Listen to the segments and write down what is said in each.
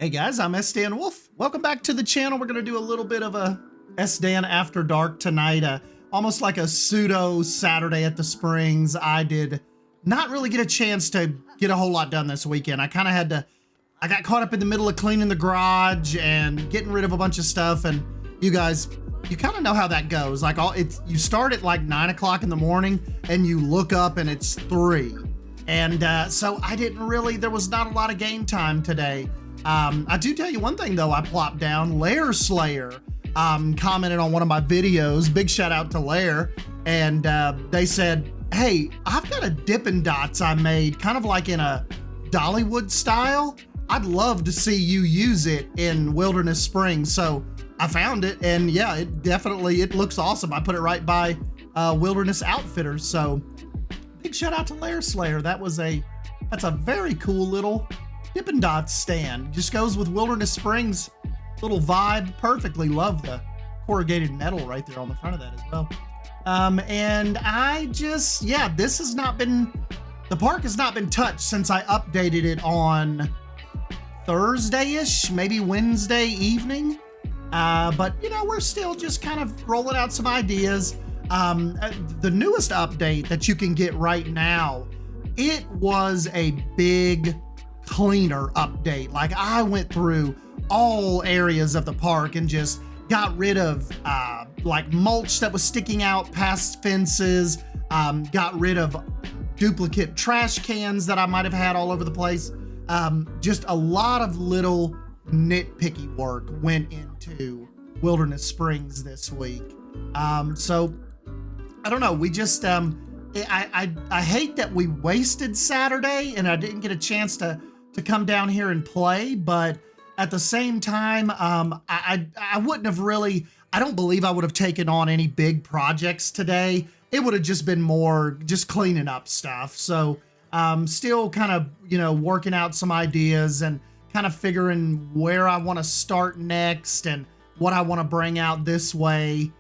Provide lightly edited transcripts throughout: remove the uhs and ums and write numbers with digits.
Hey guys, I'm Sdanwolf. Welcome back to the channel. We're going to do a little bit of a Sdan After Dark tonight, almost like a pseudo Saturday at the Springs. I did not really get a chance to get a whole lot done this weekend. I got caught up in the middle of cleaning the garage and getting rid of a bunch of stuff, and you guys, you kind of know how that goes. Like you start at like 9 o'clock in the morning and you look up and it's 3. And so there was not a lot of game time today. I do tell you one thing though, I plopped down. Lair Slayer commented on one of my videos. Big shout out to Lair. And they said, hey, I've got a Dippin' Dots I made kind of like in a Dollywood style. I'd love to see you use it in Wilderness Springs. So I found it, and yeah, it looks awesome. I put it right by Wilderness Outfitters. So big shout out to Lair Slayer. That's a very cool little Dippin' Dots stand. Just goes with Wilderness Springs little vibe perfectly. Love the corrugated metal right there on the front of that as well. And the park has not been touched since I updated it on Thursday-ish, maybe Wednesday evening. But you know, we're still just kind of rolling out some ideas. The newest update that you can get right now, it was a big cleaner update. Like I went through all areas of the park and just got rid of like mulch that was sticking out past fences, got rid of duplicate trash cans that I might have had all over the place. Just a lot of little nitpicky work went into Wilderness Springs this week. So I don't know, we just I hate that we wasted Saturday and I didn't get a chance to come down here and play, but at the same time, I wouldn't have really, I don't believe I would have taken on any big projects today. It would have just been more just cleaning up stuff. So still kind of, you know, working out some ideas and kind of figuring where I want to start next and what I want to bring out this way.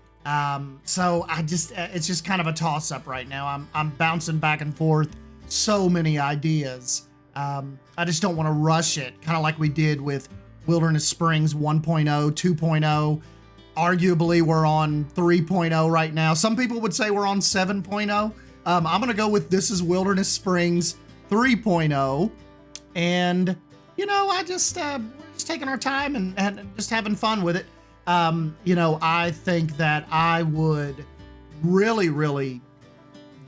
So it's just kind of a toss up right now. I'm bouncing back and forth. So many ideas. I just don't want to rush it, kind of like we did with Wilderness Springs 1.0, 2.0. Arguably, we're on 3.0 right now. Some people would say we're on 7.0. I'm going to go with this is Wilderness Springs 3.0. And, you know, we're just taking our time and just having fun with it. You know, I think that I would really, really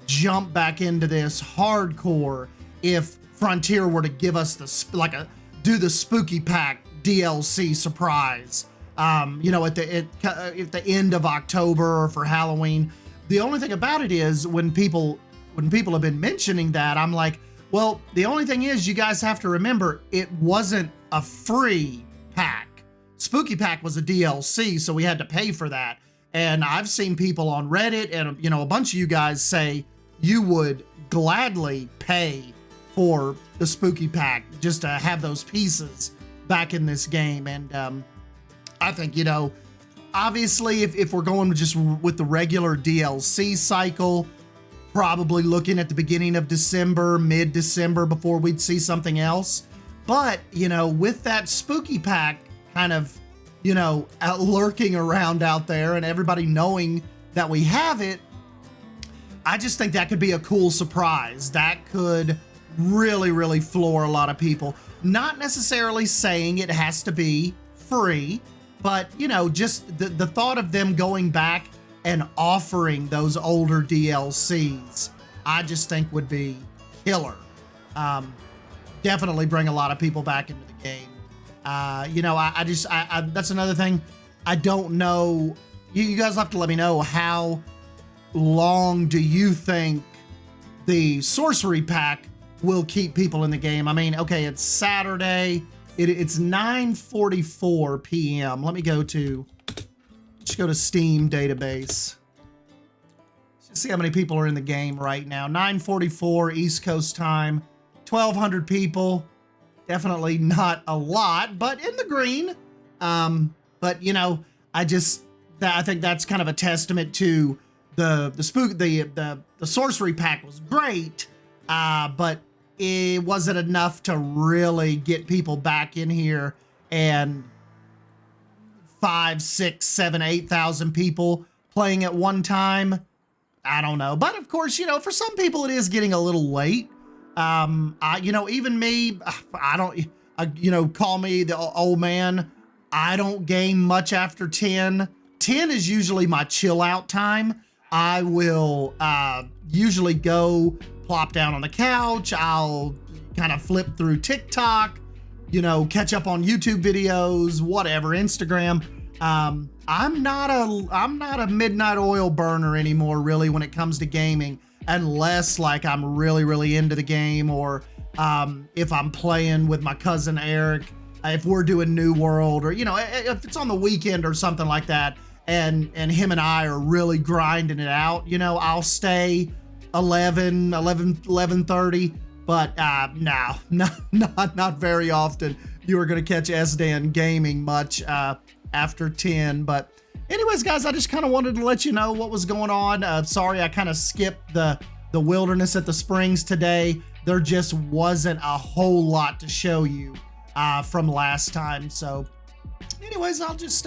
jump back into this hardcore if Frontier were to give us do the Spooky Pack DLC surprise, you know, at the end of October or for Halloween. The only thing about it is when people have been mentioning that, I'm like, well, the only thing is you guys have to remember it wasn't a free pack. Spooky Pack was a DLC, so we had to pay for that. And I've seen people on Reddit and, you know, a bunch of you guys say you would gladly pay for the Spooky Pack just to have those pieces back in this game. And I think, you know, obviously if we're going just with the regular DLC cycle, probably looking at the beginning of December, mid-December before we'd see something else. But, you know, with that Spooky Pack kind of, you know, lurking around out there and everybody knowing that we have it, I just think that could be a cool surprise. That could really, really floor a lot of people. Not necessarily saying it has to be free, but, you know, just the thought of them going back and offering those older DLCs, I just think would be killer. Definitely bring a lot of people back into the game. You know, I that's another thing. I don't know. You guys have to let me know, how long do you think the Sorcery Pack will keep people in the game? I mean, okay, it's Saturday. It's 9:44 p.m. Let me go to Steam database. Let's see how many people are in the game right now. 9:44 East Coast time. 1,200 people. Definitely not a lot, but in the green. But you know, I think that's kind of a testament to the Sorcery Pack was great, but it wasn't enough to really get people back in here and 5, 6, 7, 8,000 people playing at one time. I don't know. But of course, you know, for some people it is getting a little late. You know, even me, I don't, you know, call me the old man. I don't game much after 10. 10 is usually my chill out time. I will usually go plop down on the couch. I'll kind of flip through TikTok, you know, catch up on YouTube videos, whatever, Instagram. I'm not a midnight oil burner anymore, really, when it comes to gaming, unless like I'm really, really into the game, or if I'm playing with my cousin Eric, if we're doing New World, or, you know, if it's on the weekend or something like that, and him and I are really grinding it out, you know, I'll stay 11:30, but no, not very often. You are going to catch Sdan gaming much after 10. But anyways, guys, I just kind of wanted to let you know what was going on. Sorry, I kind of skipped the wilderness at the springs today. There just wasn't a whole lot to show you from last time. So anyways, I'll just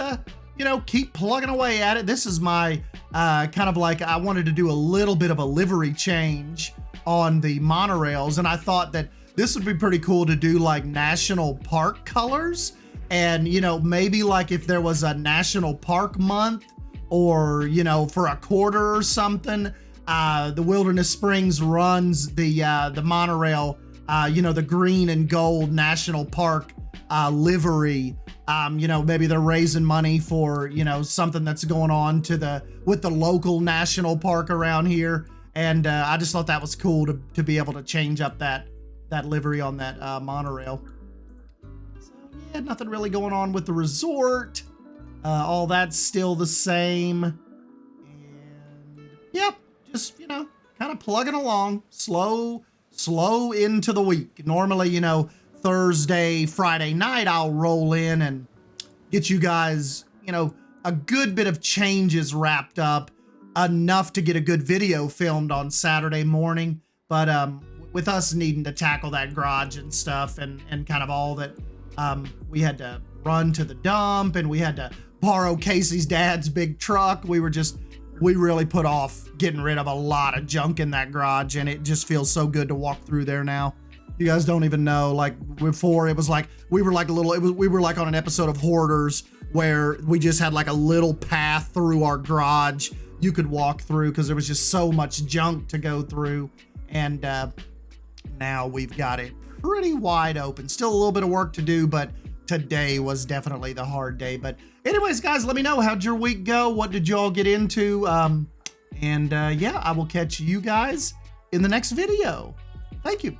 you know, keep plugging away at it. This is my kind of like, I wanted to do a little bit of a livery change on the monorails, and I thought that this would be pretty cool to do like national park colors. And, you know, maybe like if there was a national park month, or, you know, for a quarter or something, the Wilderness Springs runs the monorail, you know, the green and gold national park livery. You know, maybe they're raising money for, you know, something that's going on with the local national park around here. And I just thought that was cool to be able to change up that livery on that monorail. So yeah, nothing really going on with the resort. All that's still the same. And yep, just, you know, kind of plugging along, slow into the week. Normally, you know, Thursday, Friday night, I'll roll in and get you guys, you know, a good bit of changes wrapped up, enough to get a good video filmed on Saturday morning. But with us needing to tackle that garage and stuff, and kind of all that, we had to run to the dump, and we had to borrow Casey's dad's big truck. We really put off getting rid of a lot of junk in that garage, and it just feels so good to walk through there now. You guys don't even know, like before it was like, we were like on an episode of Hoarders, where we just had like a little path through our garage you could walk through, because there was just so much junk to go through. And now we've got it pretty wide open. Still a little bit of work to do, but today was definitely the hard day. But anyways, guys, let me know, how'd your week go? What did y'all get into? Yeah, I will catch you guys in the next video. Thank you.